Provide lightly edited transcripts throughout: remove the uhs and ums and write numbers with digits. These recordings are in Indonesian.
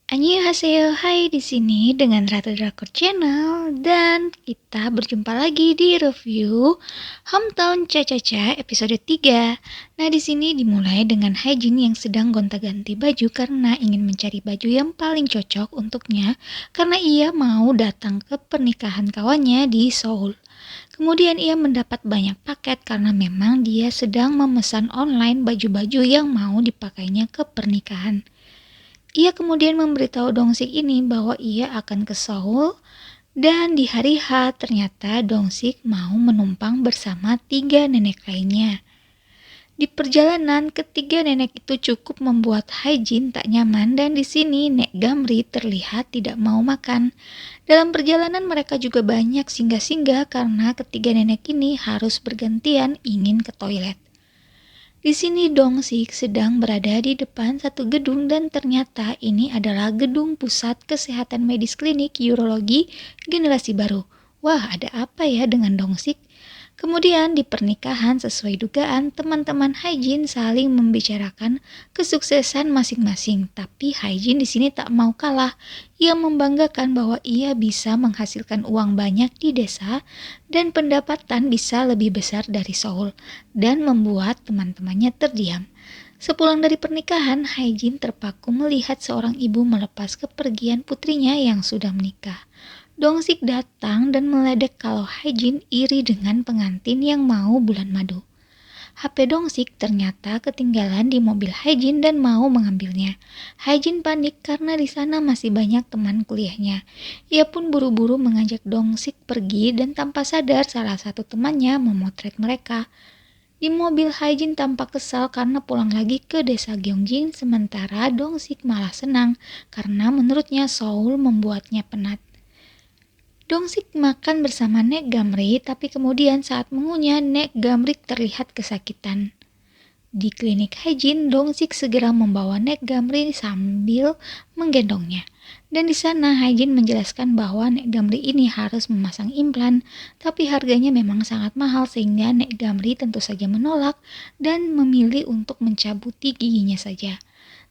Annyeonghaseyo, hai di sini dengan Ratu Drakor Channel dan kita berjumpa lagi di review Hometown Cha-Cha-Cha episode 3. Nah, di sini dimulai dengan Haejin yang sedang gonta-ganti baju karena ingin mencari baju yang paling cocok untuknya karena ia mau datang ke pernikahan kawannya di Seoul. Kemudian ia mendapat banyak paket karena memang dia sedang memesan online baju-baju yang mau dipakainya ke pernikahan. Ia kemudian memberitahu Dongsik ini bahwa ia akan ke Seoul dan di hari H ternyata Dongsik mau menumpang bersama 3 nenek lainnya. Di perjalanan, ketiga nenek itu cukup membuat Haejin tak nyaman dan di sini Nek Gamri terlihat tidak mau makan. Dalam perjalanan mereka juga banyak singgah-singgah karena ketiga nenek ini harus bergantian ingin ke toilet. Di sini Dongsik sedang berada di depan satu gedung dan ternyata ini adalah gedung pusat kesehatan medis klinik urologi generasi baru. Wah, ada apa ya dengan Dongsik? Kemudian di pernikahan sesuai dugaan teman-teman Haejin saling membicarakan kesuksesan masing-masing. Tapi Haejin di sini tak mau kalah. Ia membanggakan bahwa ia bisa menghasilkan uang banyak di desa dan pendapatan bisa lebih besar dari Seoul dan membuat teman-temannya terdiam. Sepulang dari pernikahan, Haejin terpaku melihat seorang ibu melepas kepergian putrinya yang sudah menikah. Dongsik datang dan meledek kalau Haejin iri dengan pengantin yang mau bulan madu. HP Dongsik ternyata ketinggalan di mobil Haejin dan mau mengambilnya. Haejin panik karena di sana masih banyak teman kuliahnya. Ia pun buru-buru mengajak Dongsik pergi dan tanpa sadar salah satu temannya memotret mereka. Di mobil Haejin tampak kesal karena pulang lagi ke desa Gyeongjin sementara Dongsik malah senang karena menurutnya Seoul membuatnya penat. Dongsik makan bersama Nek Gamri, tapi kemudian saat mengunyah, Nek Gamri terlihat kesakitan. Di klinik Haejin, Dongsik segera membawa Nek Gamri sambil menggendongnya. Dan di sana Haejin menjelaskan bahwa Nek Gamri ini harus memasang implan, tapi harganya memang sangat mahal sehingga Nek Gamri tentu saja menolak dan memilih untuk mencabuti giginya saja.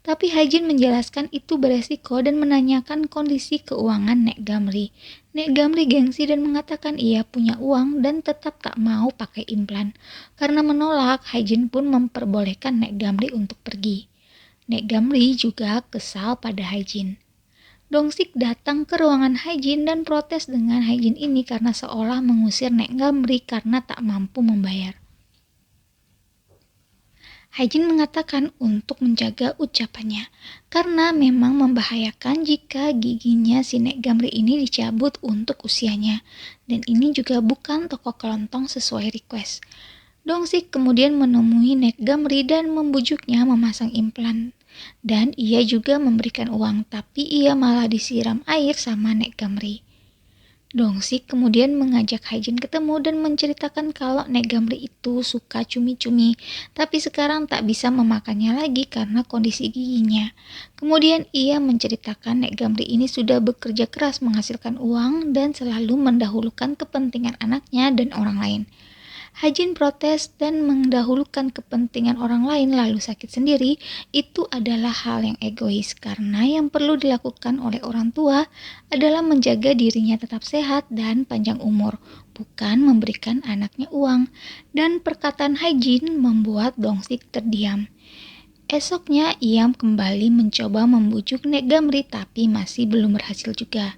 Tapi Haejin menjelaskan itu beresiko dan menanyakan kondisi keuangan Nek Gamri. Nek Gamri gengsi dan mengatakan ia punya uang dan tetap tak mau pakai implan. Karena menolak, Haejin pun memperbolehkan Nek Gamri untuk pergi. Nek Gamri juga kesal pada Haejin. Dongsik datang ke ruangan Haejin dan protes dengan Haejin ini karena seolah mengusir Nek Gamri karena tak mampu membayar. Haejin mengatakan untuk menjaga ucapannya, karena memang membahayakan jika giginya si Nek Gamri ini dicabut untuk usianya, dan ini juga bukan toko kelontong sesuai request. Dongsik kemudian menemui Nek Gamri dan membujuknya memasang implan, dan ia juga memberikan uang, tapi ia malah disiram air sama Nek Gamri. Dongsik kemudian mengajak Haejin ketemu dan menceritakan kalau Nek Gamri itu suka cumi-cumi, tapi sekarang tak bisa memakannya lagi karena kondisi giginya. Kemudian ia menceritakan Nek Gamri ini sudah bekerja keras menghasilkan uang dan selalu mendahulukan kepentingan anaknya dan orang lain. Haejin protes dan mendahulukan kepentingan orang lain lalu sakit sendiri itu adalah hal yang egois karena yang perlu dilakukan oleh orang tua adalah menjaga dirinya tetap sehat dan panjang umur, bukan memberikan anaknya uang. Dan perkataan Haejin membuat Dongsik terdiam. Esoknya ia kembali mencoba membujuk Nek Gamri tapi masih belum berhasil juga.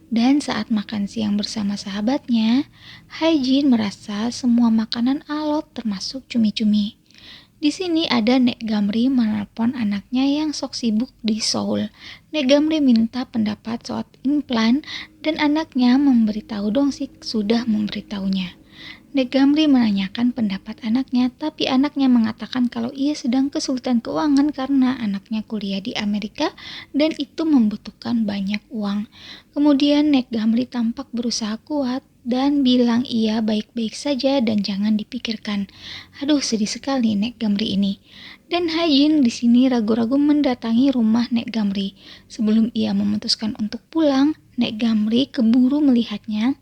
Dan saat makan siang bersama sahabatnya, Haejin merasa semua makanan alot termasuk cumi-cumi. Di sini ada Nek Gamri menelpon anaknya yang sok sibuk di Seoul. Nek Gamri minta pendapat soal implan dan anaknya memberitahu Dongsik sudah memberitahunya. Nek Gamri menanyakan pendapat anaknya, tapi anaknya mengatakan kalau ia sedang kesulitan keuangan karena anaknya kuliah di Amerika dan itu membutuhkan banyak uang. Kemudian Nek Gamri tampak berusaha kuat dan bilang ia baik-baik saja dan jangan dipikirkan. Aduh, sedih sekali Nek Gamri ini. Dan Haejin di sini ragu-ragu mendatangi rumah Nek Gamri. Sebelum ia memutuskan untuk pulang, Nek Gamri keburu melihatnya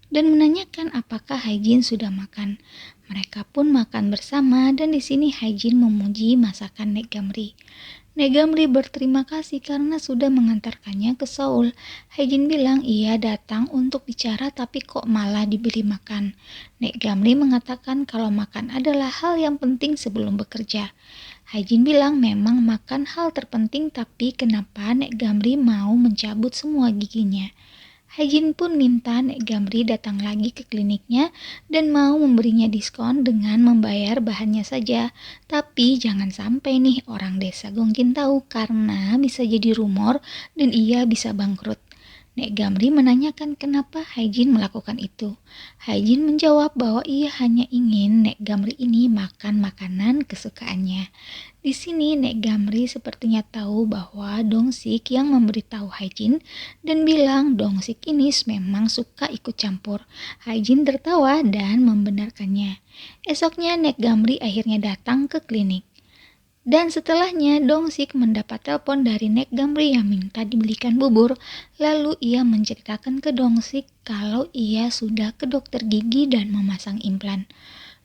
dan menanyakan apakah Haejin sudah makan. Mereka pun makan bersama dan di sini Haejin memuji masakan Nek Gamri. Negamri berterima kasih karena sudah mengantarkannya ke Seoul. Haejin bilang ia datang untuk bicara tapi kok malah diberi makan. Negamri mengatakan kalau makan adalah hal yang penting sebelum bekerja. Haejin bilang memang makan hal terpenting tapi kenapa Negamri mau mencabut semua giginya. Haejin pun minta Negamri datang lagi ke kliniknya dan mau memberinya diskon dengan membayar bahannya saja. Tapi jangan sampai nih orang desa Gongjin tahu karena bisa jadi rumor dan ia bisa bangkrut. Negamri menanyakan kenapa Haejin melakukan itu. Haejin menjawab bahwa ia hanya ingin Negamri ini makan makanan kesukaannya. Di sini Negamri sepertinya tahu bahwa Dongsik yang memberitahu Haejin dan bilang Dongsik ini memang suka ikut campur. Haejin tertawa dan membenarkannya. Esoknya Negamri akhirnya datang ke klinik. Dan setelahnya Dongsik mendapat telepon dari Negamri yang minta dibelikan bubur. Lalu ia menceritakan ke Dongsik kalau ia sudah ke dokter gigi dan memasang implan.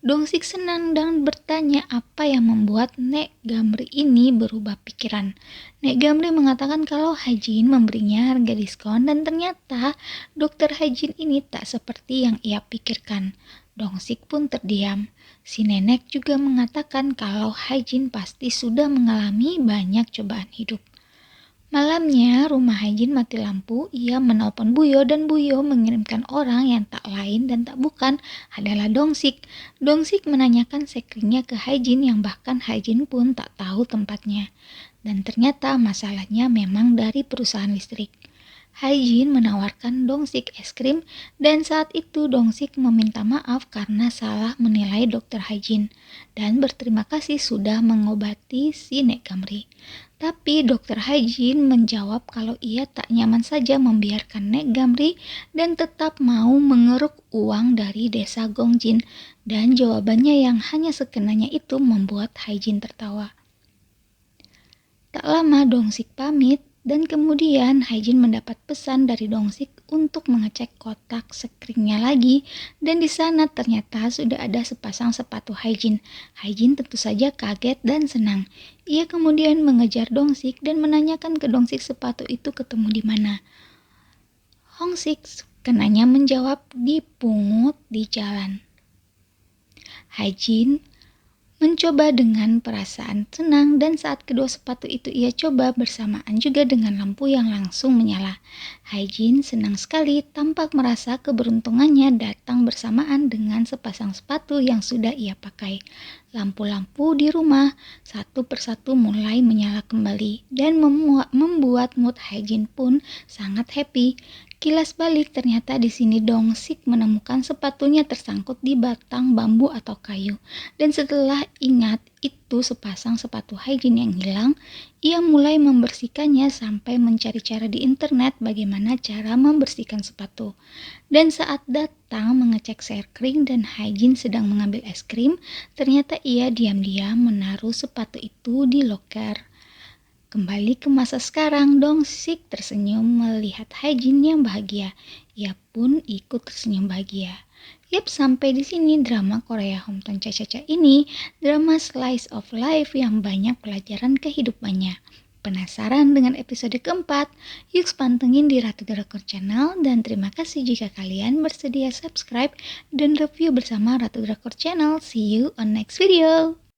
Dongsik senang dan bertanya apa yang membuat Negamri ini berubah pikiran. Negamri mengatakan kalau Haejin memberinya harga diskon dan ternyata dokter Haejin ini tak seperti yang ia pikirkan. Dongsik pun terdiam. Si nenek juga mengatakan kalau Haejin pasti sudah mengalami banyak cobaan hidup. Malamnya, rumah Haejin mati lampu. Ia menelpon Buyo dan Buyo mengirimkan orang yang tak lain dan tak bukan adalah Dongsik. Dongsik menanyakan sekringnya ke Haejin yang bahkan Haejin pun tak tahu tempatnya. Dan ternyata masalahnya memang dari perusahaan listrik. Haejin menawarkan Dongsik es krim dan saat itu Dongsik meminta maaf karena salah menilai dokter Haejin dan berterima kasih sudah mengobati si Negamri. Tapi dokter Haejin menjawab kalau ia tak nyaman saja membiarkan Negamri dan tetap mau mengeruk uang dari desa Gongjin dan jawabannya yang hanya sekenanya itu membuat Haejin tertawa. Tak lama Dongsik pamit dan kemudian Haejin mendapat pesan dari Dongsik untuk mengecek kotak sekringnya lagi dan di sana ternyata sudah ada sepasang sepatu Haejin. Haejin tentu saja kaget dan senang. Ia kemudian mengejar Dongsik dan menanyakan ke Dongsik sepatu itu ketemu di mana. Dongsik kenanya menjawab dipungut di jalan. Haejin mencoba dengan perasaan senang dan saat kedua sepatu itu ia coba bersamaan juga dengan lampu yang langsung menyala. Haejin senang sekali tampak merasa keberuntungannya datang bersamaan dengan sepasang sepatu yang sudah ia pakai. Lampu-lampu di rumah satu persatu mulai menyala kembali dan membuat mood Haejin pun sangat happy. Kilas balik ternyata di sini Dongsik menemukan sepatunya tersangkut di batang bambu atau kayu. Dan setelah ingat itu sepasang sepatu Haejin yang hilang, ia mulai membersihkannya sampai mencari cara di internet bagaimana cara membersihkan sepatu. Dan saat datang mengecek sekring dan Haejin sedang mengambil es krim, ternyata ia diam-diam menaruh sepatu itu di loker. Kembali ke masa sekarang, Dongsik tersenyum melihat Haejin yang bahagia. Ia pun ikut tersenyum bahagia. Yap, sampai di sini drama Korea Hometown Cha-Cha-Cha ini, drama slice of life yang banyak pelajaran kehidupannya. Penasaran dengan episode keempat? Yuk pantengin di Ratu Drakor Channel dan terima kasih jika kalian bersedia subscribe dan review bersama Ratu Drakor Channel. See you on next video.